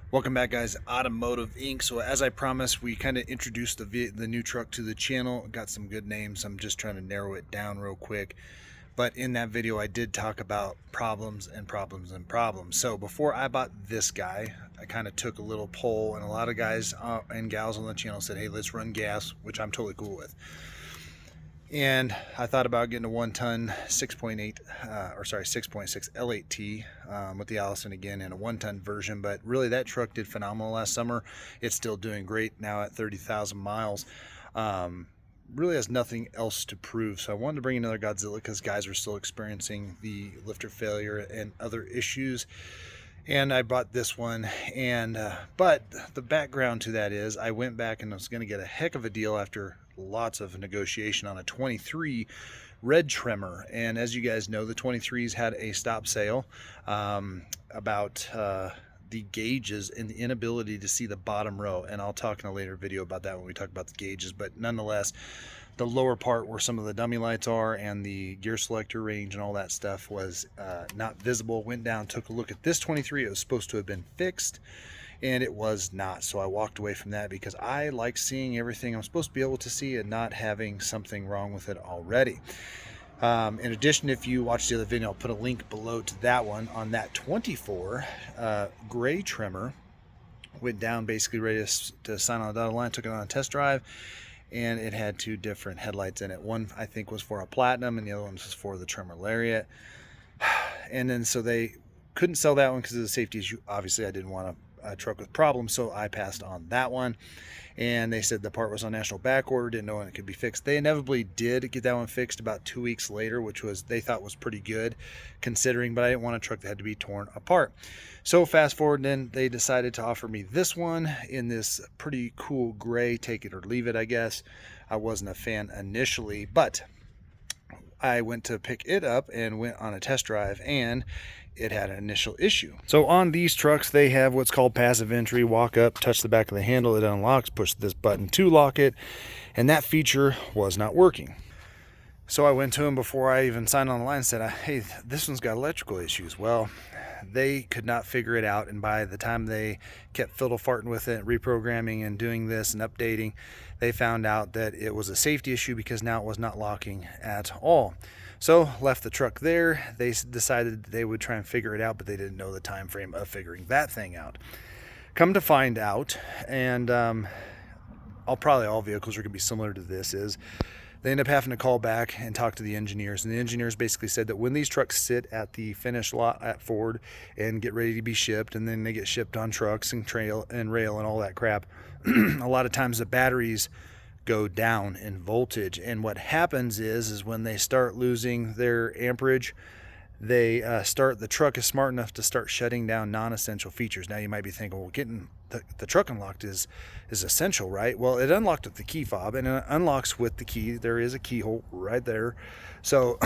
Welcome back, guys. Automotive Inc. So as I promised, we kind of introduced the new truck to the channel. Got some good names. I'm just trying to narrow it down real quick. But in that video, I did talk about problems and problems and problems. So before I bought this guy, I kind of took a little poll, and a lot of guys and gals on the channel said, hey, let's run gas, which I'm totally cool with. And I thought about getting a 1-ton 6.6 L8T with the Allison again in a 1-ton version, but really that truck did phenomenal last summer. It's still doing great now at 30,000 miles. Really has nothing else to prove, so I wanted to bring another Godzilla because guys are still experiencing the lifter failure and other issues. And I bought this one, and but the background to that is I went back and I was going to get a heck of a deal after lots of negotiation on a 23 red Tremor. And as you guys know, the 23s had a stop sale about the gauges and the inability to see the bottom row, and I'll talk in a later video about that when we talk about the gauges. But nonetheless, the lower part where some of the dummy lights are and the gear selector range and all that stuff was not visible. Went down, took a look at this 23. It was supposed to have been fixed, and it was not. So I walked away from that because I like seeing everything I'm supposed to be able to see and not having something wrong with it already. In addition, if you watch the other video, I'll put a link below to that one. On that 24 gray Tremor, went down basically ready to sign on the dotted line, took it on a test drive, and it had two different headlights in it. One I think was for a Platinum, and the other one was for the Tremor Lariat. And then so they couldn't sell that one because of the safety issue. Obviously I didn't want a truck with problems, so I passed on that one. And they said the part was on national back order, didn't know when it could be fixed. They inevitably did get that one fixed about 2 weeks later, which was they thought was pretty good considering, but I didn't want a truck that had to be torn apart. So fast forward, then they decided to offer me this one in this pretty cool gray, take it or leave it, I guess. I wasn't a fan initially, but I went to pick it up and went on a test drive, and it had an initial issue. So on these trucks, they have what's called passive entry. Walk up, touch the back of the handle, it unlocks, push this button to lock it, and that feature was not working. So I went to him before I even signed on the line and said, hey, this one's got electrical issues. Well, they could not figure it out, and by the time they kept fiddle farting with it, reprogramming and doing this and updating, they found out that it was a safety issue because now it was not locking at all. So left the truck there. They decided they would try and figure it out, but they didn't know the time frame of figuring that thing out. Come to find out, and all vehicles are going to be similar to this, is they end up having to call back and talk to the engineers, and the engineers basically said that when these trucks sit at the finish lot at Ford and get ready to be shipped, and then they get shipped on trucks and rail and all that crap, a lot of times the batteries go down in voltage, and what happens is when they start losing their amperage, they the truck is smart enough to start shutting down non-essential features. Now you might be thinking, well, getting the truck unlocked is essential, right? Well, it unlocked with the key fob, and it unlocks with the key. There is a keyhole right there, so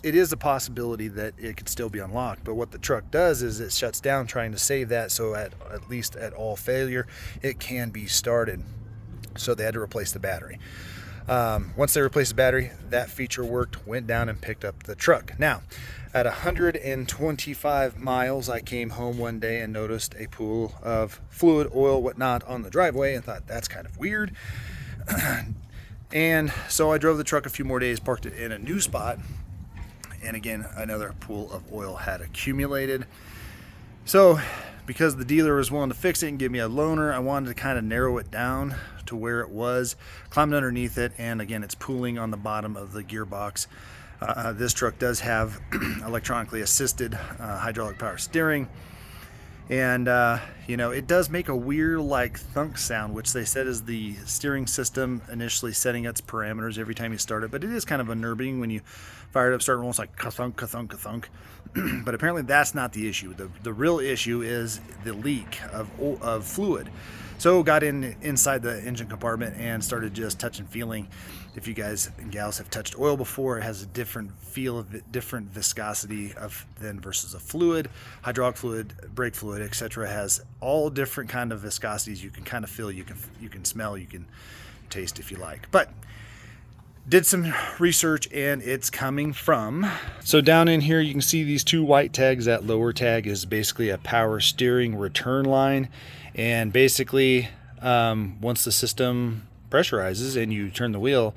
it is a possibility that it could still be unlocked. But what the truck does is it shuts down, trying to save that, so at least at all failure it can be started. So they had to replace the battery. Once they replaced the battery, that feature worked, went down and picked up the truck. Now, at 125 miles, I came home one day and noticed a pool of fluid, oil, whatnot on the driveway, and thought that's kind of weird. And so I drove the truck a few more days, parked it in a new spot, and again, another pool of oil had accumulated. So because the dealer was willing to fix it and give me a loaner, I wanted to kind of narrow it down to where it was. Climbed underneath it, and again, it's pooling on the bottom of the gearbox. This truck does have electronically assisted hydraulic power steering, and it does make a weird like thunk sound, which they said is the steering system initially setting its parameters every time you start it. But it is kind of unnerving when you fire it up, start rolling, it's like ka-thunk, ka-thunk, ka-thunk. But apparently that's not the issue. The real issue is the leak of fluid. So got inside the engine compartment and started just touching, feeling. If you guys and gals have touched oil before, it has a different feel of it, different viscosity than versus a fluid. Hydraulic fluid, brake fluid, etc. has all different kind of viscosities. You can kind of feel, you can smell, you can taste if you like. But Did some research, and it's coming from, so down in here you can see these two white tags. That lower tag is basically a power steering return line, and basically once the system pressurizes and you turn the wheel,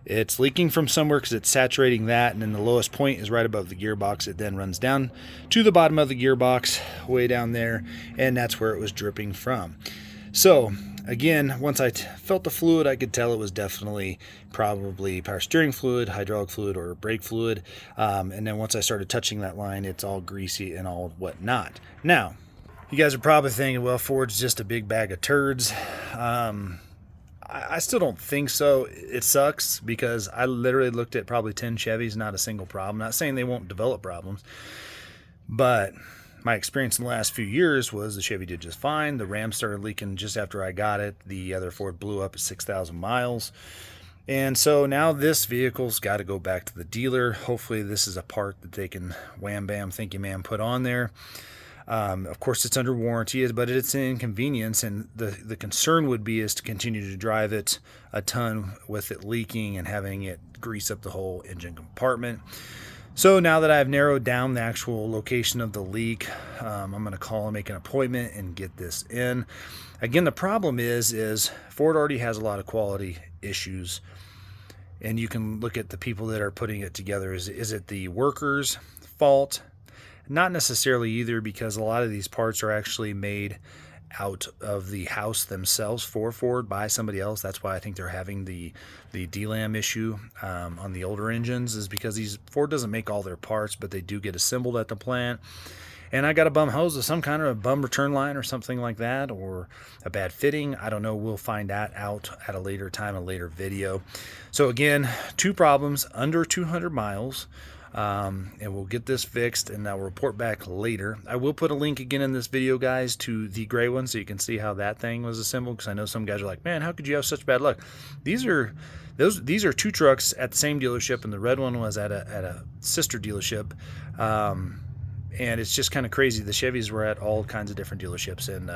it's leaking from somewhere because it's saturating that, and then the lowest point is right above the gearbox. It then runs down to the bottom of the gearbox way down there, and that's where it was dripping from. So again, once I felt the fluid, I could tell it was definitely probably power steering fluid, hydraulic fluid, or brake fluid. And then once I started touching that line, it's all greasy and all whatnot. Now, you guys are probably thinking, well, Ford's just a big bag of turds. I still don't think so. It sucks because I literally looked at probably 10 Chevys, not a single problem. Not saying they won't develop problems, but my experience in the last few years was the Chevy did just fine. The Ram started leaking just after I got it. The other Ford blew up at 6,000 miles. And so now this vehicle's got to go back to the dealer. Hopefully this is a part that they can wham bam thank you ma'am put on there. Of course it's under warranty, but it's an inconvenience, and the concern would be is to continue to drive it a ton with it leaking and having it grease up the whole engine compartment. So now that I've narrowed down the actual location of the leak, I'm going to call and make an appointment and get this in. Again, the problem is Ford already has a lot of quality issues, and you can look at the people that are putting it together. Is it the workers' fault? Not necessarily either, because a lot of these parts are actually made out of the house themselves for Ford by somebody else. That's why I think they're having the DLAM issue on the older engines, is because Ford doesn't make all their parts, but they do get assembled at the plant. And I got a bum hose of some kind, of a bum return line or something like that, or a bad fitting. I don't know. We'll find that out at a later time, a later video. So again, two problems under 200 miles. And we'll get this fixed, and I'll report back later. I will put a link again in this video, guys, to the gray one, so you can see how that thing was assembled, because I know some guys are like, man, how could you have such bad luck? These are two trucks at the same dealership, and the red one was at a sister dealership. And it's just kind of crazy. The Chevys were at all kinds of different dealerships, and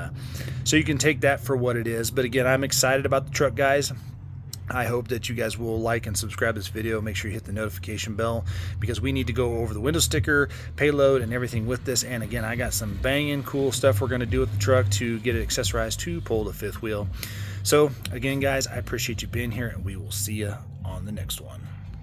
so you can take that for what it is. But again, I'm excited about the truck, guys. I hope that you guys will like and subscribe this video. Make sure you hit the notification bell, because we need to go over the window sticker, payload, and everything with this. And again, I got some banging cool stuff we're going to do with the truck to get it accessorized to pull the fifth wheel. So again, guys, I appreciate you being here, and we will see you on the next one.